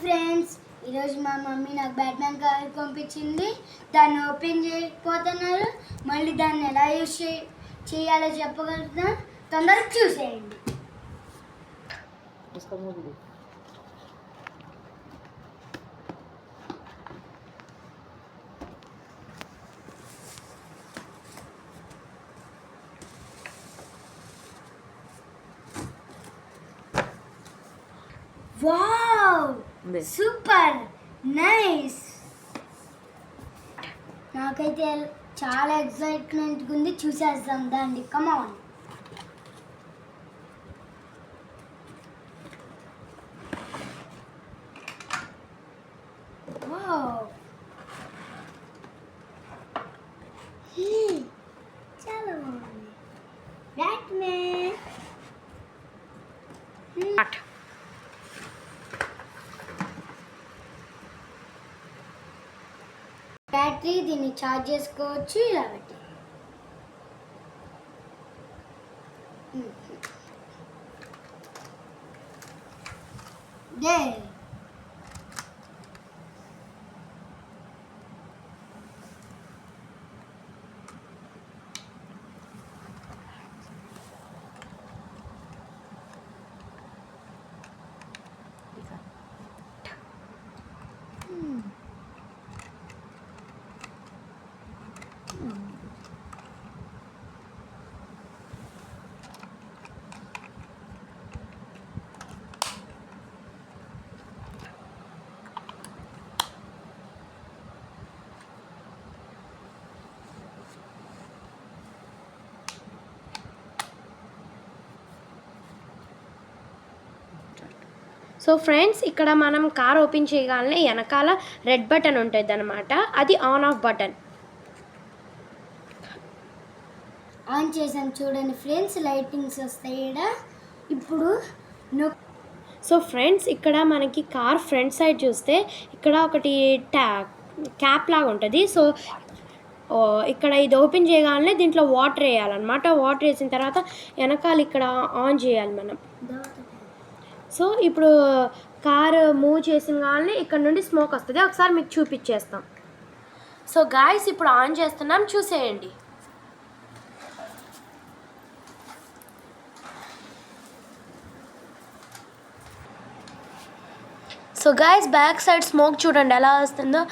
Friends, ఈరోజు మా mummy నాకు బ్యాట్మ్యాన్ కార్ పంపించింది. దాన్ని ఓపెన్ చేయకపోతున్నారు. మళ్ళీ దాన్ని ఎలా యూజ్ చేయాలో చెప్పగలుగుతాం. తొందరగా చూసేయండి. Wow, super nice. నాకైతే చాలా ఎక్సైట్మెంట్ ఉంది. చూసేద్దాం దాన్ని. Come on. వావ్, చాలా బాగుంది. బ్యాట్మ్యాన్. బ్యాటరీ దీన్ని ఛార్జ్ చేసుకోవచ్చు. ఇలా పెట్టి సో ఫ్రెండ్స్, ఇక్కడ మనం కార్ ఓపెన్ చేయగానే వెనకాల రెడ్ బటన్ ఉంటుంది అనమాట. అది ఆన్ ఆఫ్ బటన్. ఆన్ చేసాం చూడండి ఫ్రెండ్స్, లైటింగ్స్ వస్తాయి ఇక్కడ. ఇప్పుడు సో ఫ్రెండ్స్, ఇక్కడ మనకి కార్ ఫ్రంట్ సైడ్ చూస్తే ఇక్కడ ఒకటి క్యాప్ లాగా ఉంటుంది. సో ఇక్కడ ఇది ఓపెన్ చేయగానే దీంట్లో వాటర్ వేయాలన్నమాట. వాటర్ వేసిన తర్వాత వెనకాల ఇక్కడ ఆన్ చేయాలి మనం. సో ఇప్పుడు కారు మూవ్ చేసిన కానీ ఇక్కడ నుండి స్మోక్ వస్తుంది. ఒకసారి మీకు చూపించేస్తాం. సో గాయ్స్, ఇప్పుడు ఆన్ చేస్తున్నాం, చూసేయండి. So guys, back side smoke చూడండి ఎలా వస్తుందో.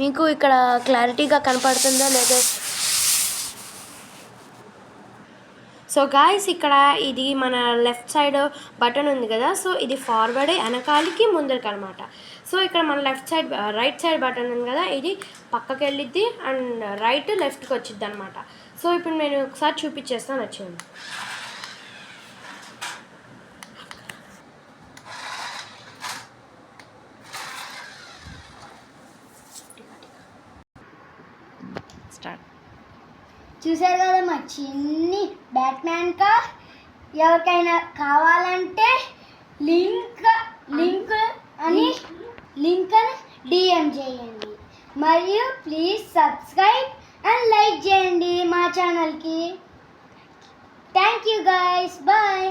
మీకు ఇక్కడ క్లారిటీగా కనపడుతుందో లేదో. సో గాయ్స్, ఇక్కడ ఇది మన లెఫ్ట్ సైడ్ బటన్ ఉంది కదా. సో ఇది ఫార్వర్డ్, వెనకాలకి, ముందరికి అనమాట. సో ఇక్కడ మన రైట్ సైడ్ బటన్ ఉంది కదా, ఇది పక్కకి వెళ్ళిద్ది అండ్ రైట్ లెఫ్ట్కి వచ్చిద్ది అనమాట. సో ఇప్పుడు నేను ఒకసారి చూపించేస్తాను, వచ్చేయండి. స్టార్ట్. చూసారు కదా మా చిన్ని బ్యాట్మ్యాన్ కార్. ఎవరికైనా కావాలంటే లింక్ అని డిఎం చేయండి. మరియు ప్లీజ్ సబ్స్క్రైబ్ అండ్ లైక్ చేయండి మా ఛానల్కి. Thank you guys, bye.